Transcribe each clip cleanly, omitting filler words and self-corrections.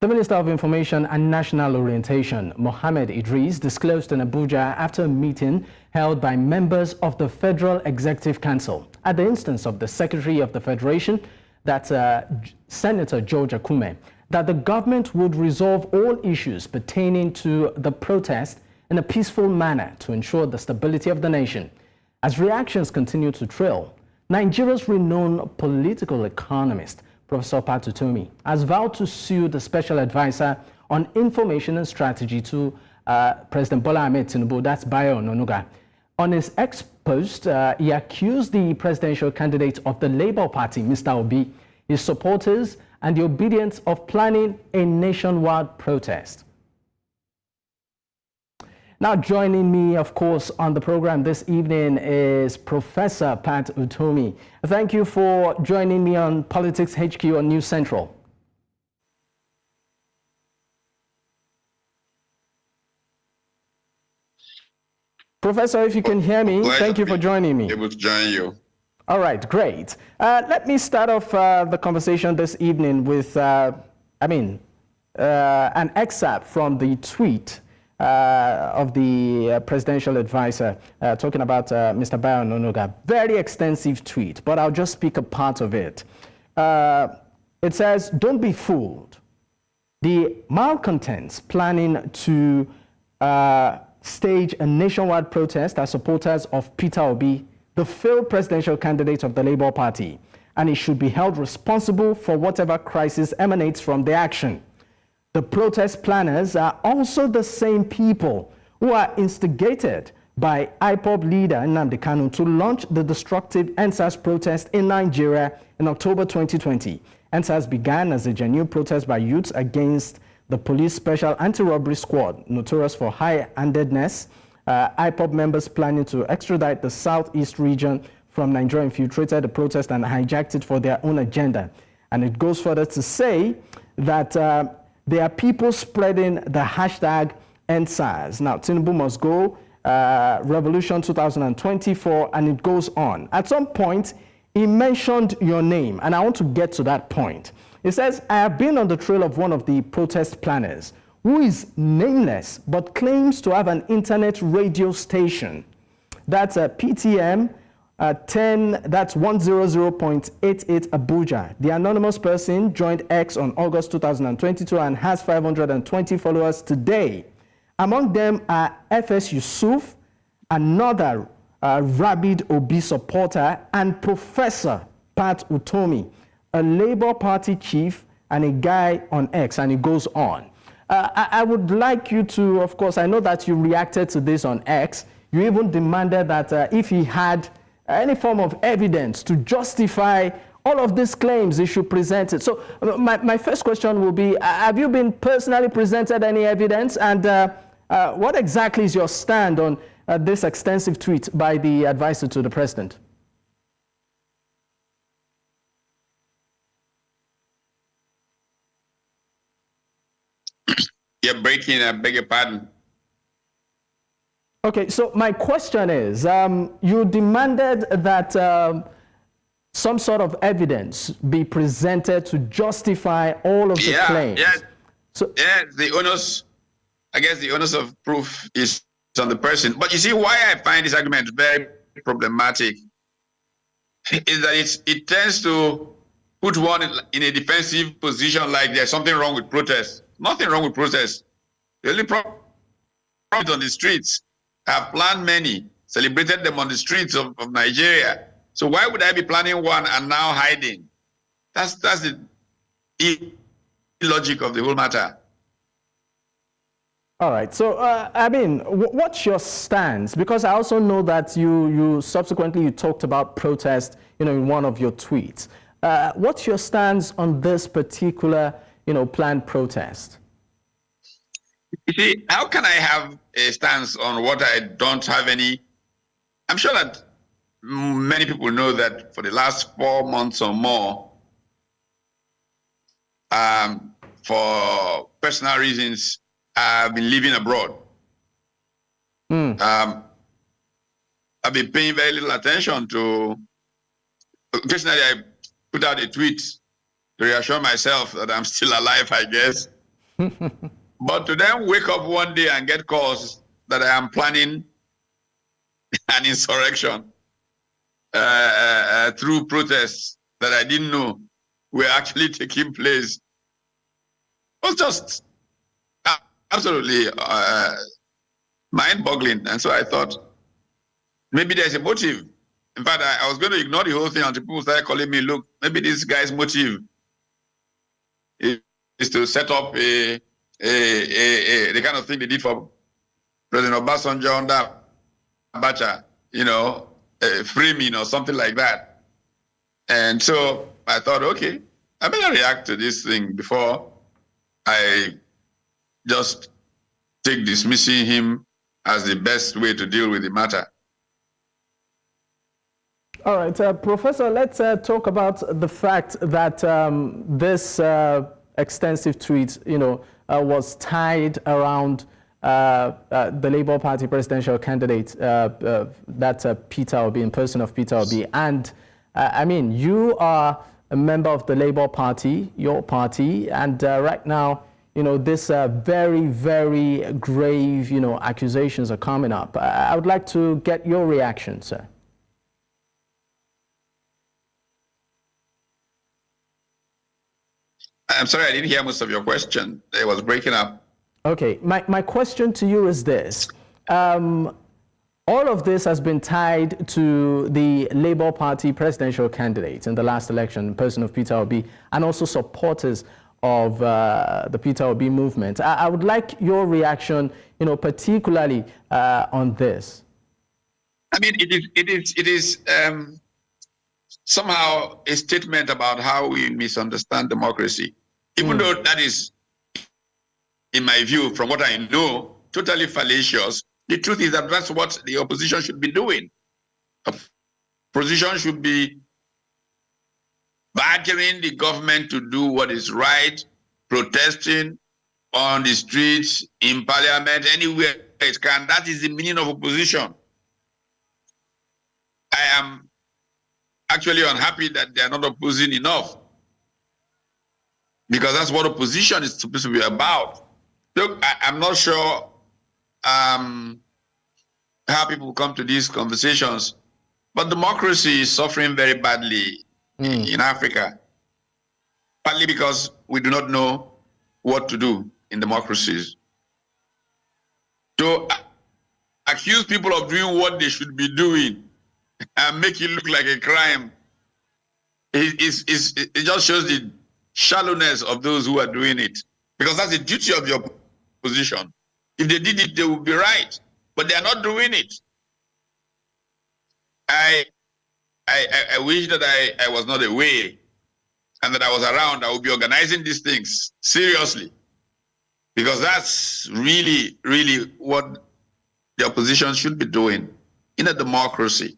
The Minister of Information and National Orientation, Mohammed Idris, disclosed in Abuja after a meeting held by members of the Federal Executive Council at the instance of the Secretary of the Federation, that's Senator George Akume, that the government would resolve all issues pertaining to the protest in a peaceful manner to ensure the stability of the nation. As reactions continue to trail, Nigeria's renowned political economist, Prof. Utomi, has vowed to sue the Special Advisor on Information and Strategy to President Bola Tinubu, that's Bayo Onanuga. On his X post, he accused the presidential candidate of the Labour Party, Mr. Obi, his supporters, and the obedience of planning a nationwide protest. Now joining me, of course, on the program this evening is Professor Pat Utomi. Thank you for joining me on Politics HQ on News Central. Professor, if you can hear me, thank you for joining me. Able to join you. All right, great. Let me start off the conversation this evening with, an excerpt from the tweet of the Presidential Advisor talking about Mr. Bayo Onanuga. Very extensive tweet, but I'll just speak a part of it. It says, "Don't be fooled. The malcontents planning to stage a nationwide protest are supporters of Peter Obi, the failed presidential candidate of the Labour Party, and he should be held responsible for whatever crisis emanates from the action. The protest planners are also the same people who are instigated by IPOB leader Nnamdi Kanu to launch the destructive EndSARS protest in Nigeria in October 2020. EndSARS began as a genuine protest by youths against the police special anti-robbery squad, notorious for high-handedness. IPOB members planning to extradite the southeast region from Nigeria infiltrated the protest and hijacked it for their own agenda." And it goes further to say that there are people spreading the hashtag EndSARS. Now, Tinubu must go, Revolution 2024, and it goes on. At some point, he mentioned your name, and I want to get to that point. It says, "I have been on the trail of one of the protest planners who is nameless but claims to have an internet radio station. That's a PTM 10, that's 100.88 Abuja. The anonymous person joined X on August 2022 and has 520 followers today. Among them are FS Yusuf, another rabid Obi supporter, and Professor Pat Utomi, a Labour Party chief and a guy on X," and it goes on. I would like you to, of course, I know that you reacted to this on X. You even demanded that if he had any form of evidence to justify all of these claims, he should present it. So my first question will be, have you been personally presented any evidence? And what exactly is your stand on this extensive tweet by the advisor to the president? You're breaking, I beg your pardon. Okay, so my question is, you demanded that some sort of evidence be presented to justify all of the claims. The onus, I guess the onus of proof is on the person. But you see why I find this argument very problematic is that it tends to put one in a defensive position, like there's something wrong with protest. Nothing wrong with protest. The only problem is on the streets. I've planned many, celebrated them on the streets of Nigeria. So why would I be planning one and now hiding? That's the logic of the whole matter. All right. So, what's your stance? Because I also know that you subsequently talked about protest, in one of your tweets. What's your stance on this particular, planned protest? You see, how can I have a stance on what I don't have any? I'm sure that many people know that for the last 4 months or more, for personal reasons, I've been living abroad. I've been paying very little attention to. Occasionally, I put out a tweet to reassure myself that I'm still alive, I guess. But to then wake up one day and get calls that I am planning an insurrection through protests that I didn't know were actually taking place was just absolutely mind-boggling. And so I thought, maybe there's a motive. In fact, I was going to ignore the whole thing until people started calling me, look, maybe this guy's motive is to set up the kind of thing they did for President Obasanjo under Abuja, framing or something like that. And so I thought, okay, I better react to this thing before I just take dismissing him as the best way to deal with the matter. All right, Professor, let's talk about the fact that this extensive tweet, was tied around the Labour Party presidential candidate, that's Peter Obi, in person of Peter Obi. And I mean, you are a member of the Labour Party, your party, and right now, this very, very grave, accusations are coming up. I would like to get your reaction, sir. I'm sorry, I didn't hear most of your question. It was breaking up. Okay, my question to you is this. All of this has been tied to the Labour Party presidential candidate in the last election, in person of Peter Obi, and also supporters of the Peter Obi movement. I would like your reaction, particularly on this. I mean, it is somehow a statement about how we misunderstand democracy, even though that is, in my view, from what I know, totally fallacious. The truth is that that's what the opposition should be doing. Opposition should be badgering the government to do what is right, protesting on the streets, in parliament, anywhere it can. That is the meaning of opposition. I am actually unhappy that they are not opposing enough, because that's what opposition is supposed to be about. Look, I'm not sure how people come to these conversations, but democracy is suffering very badly in Africa, partly because we do not know what to do in democracies. To accuse people of doing what they should be doing and make it look like a crime, it just shows the shallowness of those who are doing it, because that's the duty of your position. If they did it, they would be right, but they are not doing it. I wish that I was not away and that I was around. I would be organizing these things seriously, because that's really, really what the opposition should be doing in a democracy.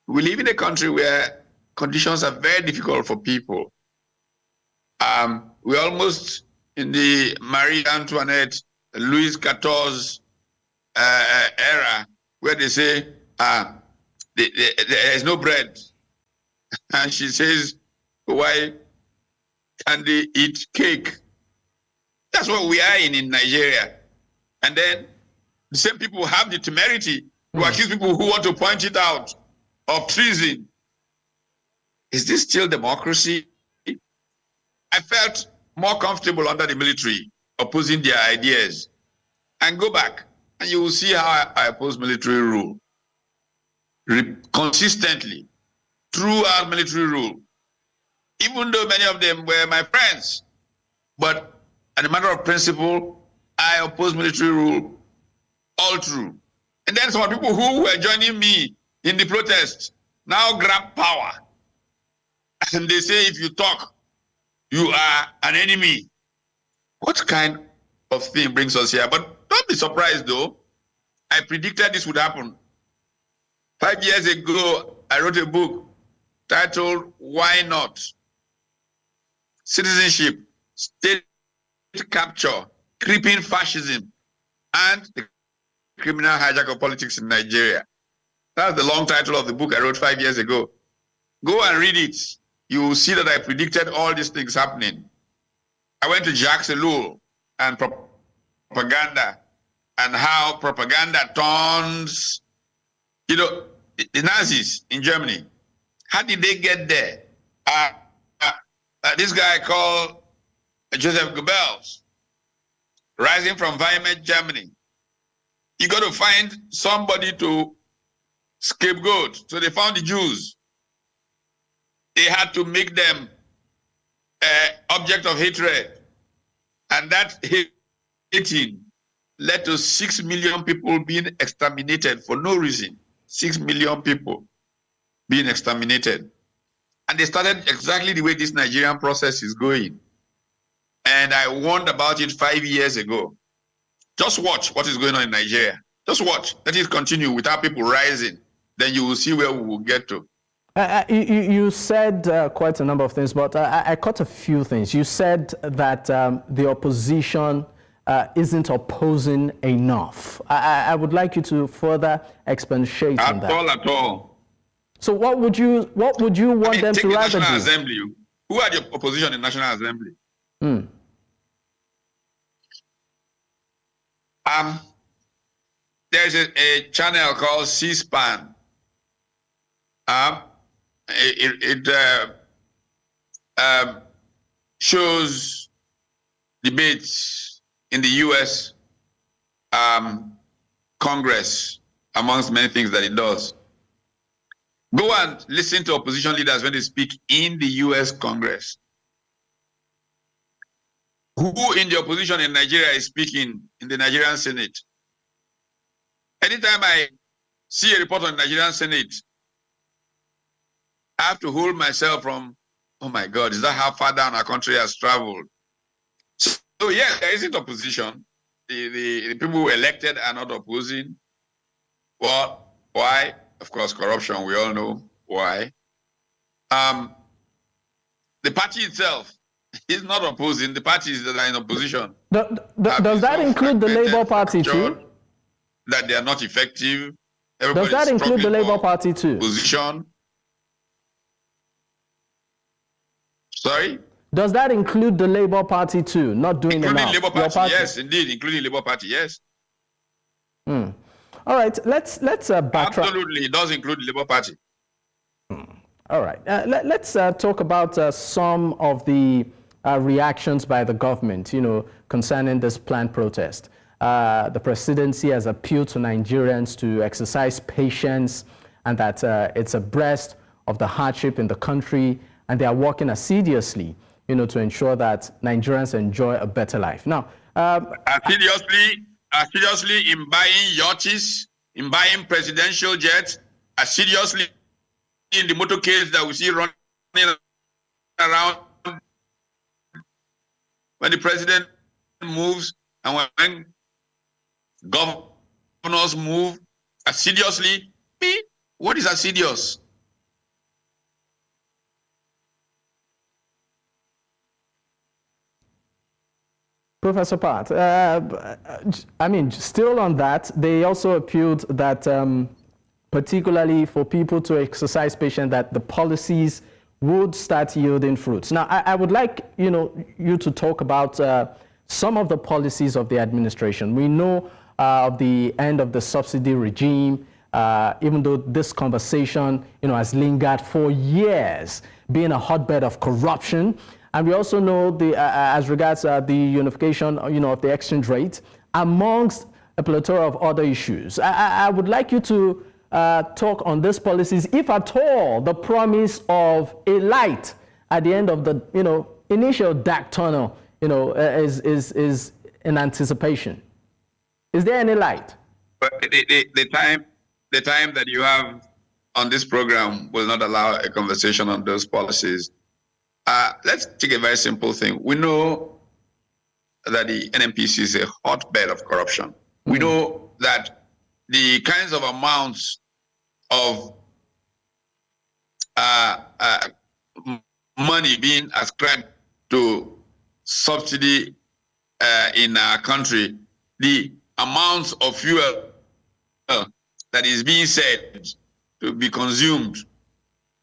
We live in a country where conditions are very difficult for people. We're almost in the Marie Antoinette, Louis XIV era, where they say there is no bread. And she says, why can't they eat cake? That's what we are in Nigeria. And then the same people have the temerity to accuse people who want to point it out of treason. Is this still democracy? I felt more comfortable under the military opposing their ideas. And go back and you will see how I oppose military rule. Consistently, throughout military rule. Even though many of them were my friends. But as a matter of principle, I oppose military rule all through. And then some people who were joining me in the protest now grab power. And they say, if you talk, you are an enemy. What kind of thing brings us here? But don't be surprised though. I predicted this would happen. 5 years ago, I wrote a book titled, Why Not? Citizenship, State Capture, Creeping Fascism, and the Criminal Hijack of Politics in Nigeria. That's the long title of the book I wrote 5 years ago. Go and read it. You will see that I predicted all these things happening. I went to Jacques Ellul and propaganda, and how propaganda turns, the Nazis in Germany. How did they get there? This guy called Joseph Goebbels, rising from Weimar, Germany. You got to find somebody to scapegoat. So they found the Jews. They had to make them object of hatred. And that hating led to 6 million people being exterminated for no reason. 6 million people being exterminated. And they started exactly the way this Nigerian process is going. And I warned about it 5 years ago. Just watch what is going on in Nigeria. Just watch. Let it continue without people rising. Then you will see where we will get to. You said quite a number of things, but I caught a few things. You said that the opposition isn't opposing enough. I would like you to further expatiate on that. At all. So what would you want them to rather do? National Assembly. Who are the opposition in National Assembly? There's a channel called C-SPAN. It shows debates in the U.S. Congress, amongst many things that it does. Go and listen to opposition leaders when they speak in the U.S. Congress. Who in the opposition in Nigeria is speaking in the Nigerian Senate? Anytime I see a report on the Nigerian Senate, I have to hold myself from, oh my God, is that how far down our country has traveled? So yes, there isn't opposition. The people who elected are not opposing. Well, why? Of course, corruption, we all know why. The party itself is not opposing. The parties that are in opposition. Does that include the Labour Party too? That they are not effective. Does that include the Labour Party too? Position. Sorry? Does that include the Labour Party too? Not doing enough? Including Labour Party, yes, indeed. Including Labour Party, yes. All right, let's backtrack. Absolutely, it does include the Labour Party. All right, let's talk about some of the reactions by the government, concerning this planned protest. The presidency has appealed to Nigerians to exercise patience and that it's abreast of the hardship in the country, and they are working assiduously, to ensure that Nigerians enjoy a better life. Now, assiduously in buying yachts, in buying presidential jets, assiduously in the motorcades that we see running around when the president moves and when governors move, assiduously. What is assiduous? Professor Pat, still on that, they also appealed that particularly for people to exercise patience, that the policies would start yielding fruits. Now, I would like you to talk about some of the policies of the administration. We know of the end of the subsidy regime, even though this conversation has lingered for years, being a hotbed of corruption. And we also know as regards the unification, of the exchange rate, amongst a plethora of other issues. I would like you to talk on these policies, if at all the promise of a light at the end of the initial dark tunnel, is in anticipation. Is there any light? But the time that you have on this program will not allow a conversation on those policies. Let's take a very simple thing. We know that the NNPC is a hotbed of corruption. We know that the kinds of amounts of money being ascribed to subsidy in our country, the amounts of fuel that is being said to be consumed,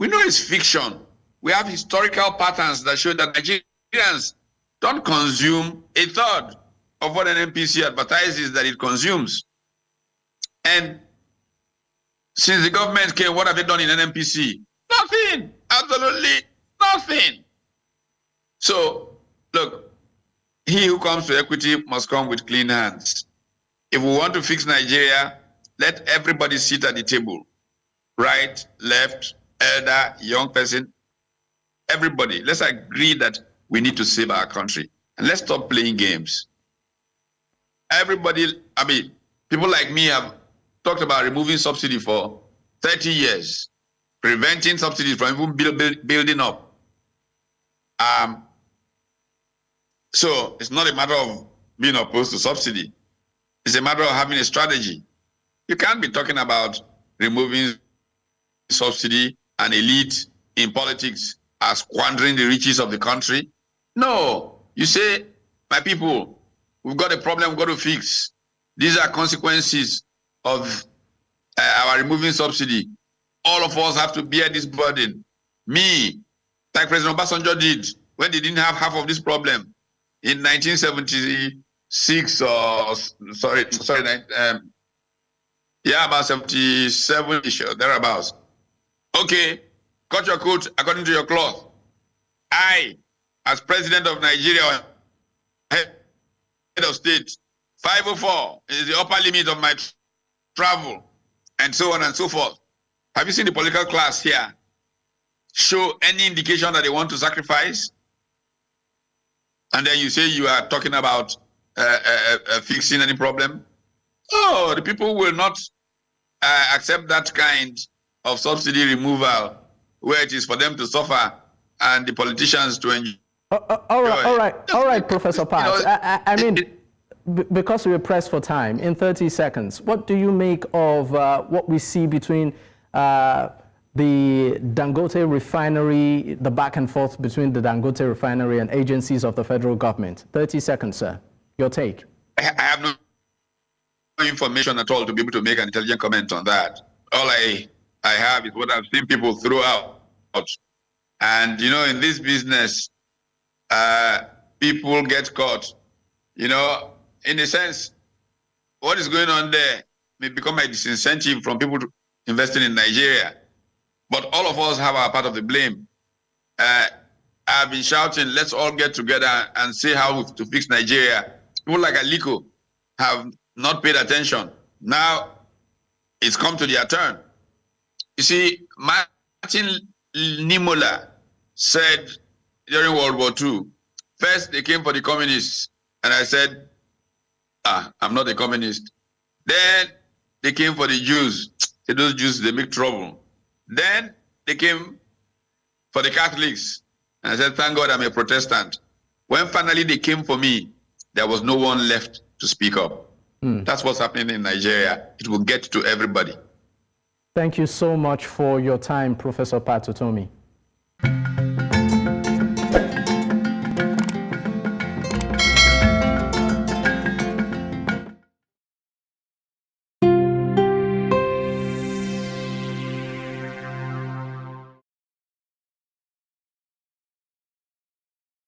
we know it's fiction. We have historical patterns that show that Nigerians don't consume a third of what an NPC advertises that it consumes. And since the government came, what have they done in an NPC? Nothing. Absolutely nothing. So, look, he who comes to equity must come with clean hands. If we want to fix Nigeria, let everybody sit at the table. Right, left, elder, young person, everybody. Let's agree that we need to save our country. And let's stop playing games. Everybody, I mean, people like me have talked about removing subsidy for 30 years, preventing subsidies from even building up. So it's not a matter of being opposed to subsidy. It's a matter of having a strategy. You can't be talking about removing subsidy and elite in politics are squandering the riches of the country. No, you say, my people, we've got a problem we've got to fix. These are consequences of our removing subsidy. All of us have to bear this burden. Me, like President Obasanjo did when they didn't have half of this problem in 1976 or about 77-ish or thereabouts. Okay, cut your coat according to your cloth. I, as president of Nigeria, head of state, 504 is the upper limit of my travel, and so on and so forth. Have you seen the political class here show any indication that they want to sacrifice? And then you say you are talking about fixing any problem? Oh, the people will not accept that kind of subsidy removal where it is for them to suffer and the politicians to enjoy. All right, Professor Pat. I mean, because we're pressed for time, in 30 seconds, what do you make of what we see between the Dangote refinery, the back and forth between the Dangote refinery and agencies of the federal government? 30 seconds, sir. Your take. I have no information at all to be able to make an intelligent comment on that. All I have is what I've seen people throw out. And, you know, in this business, people get caught. You know, in a sense, what is going on there may become a disincentive from people investing in Nigeria. But all of us have our part of the blame. I've been shouting, let's all get together and see how to fix Nigeria. People like Aliko have not paid attention. Now it's come to their turn. You see, Martin Niemöller said during World War II, first they came for the communists, and I said, I'm not a communist. Then they came for the Jews. Say, those Jews, they make trouble. Then they came for the Catholics, and I said, thank God I'm a Protestant. When finally they came for me, there was no one left to speak up. That's what's happening in Nigeria. It will get to everybody. Thank you so much for your time, Professor Pat Utomi.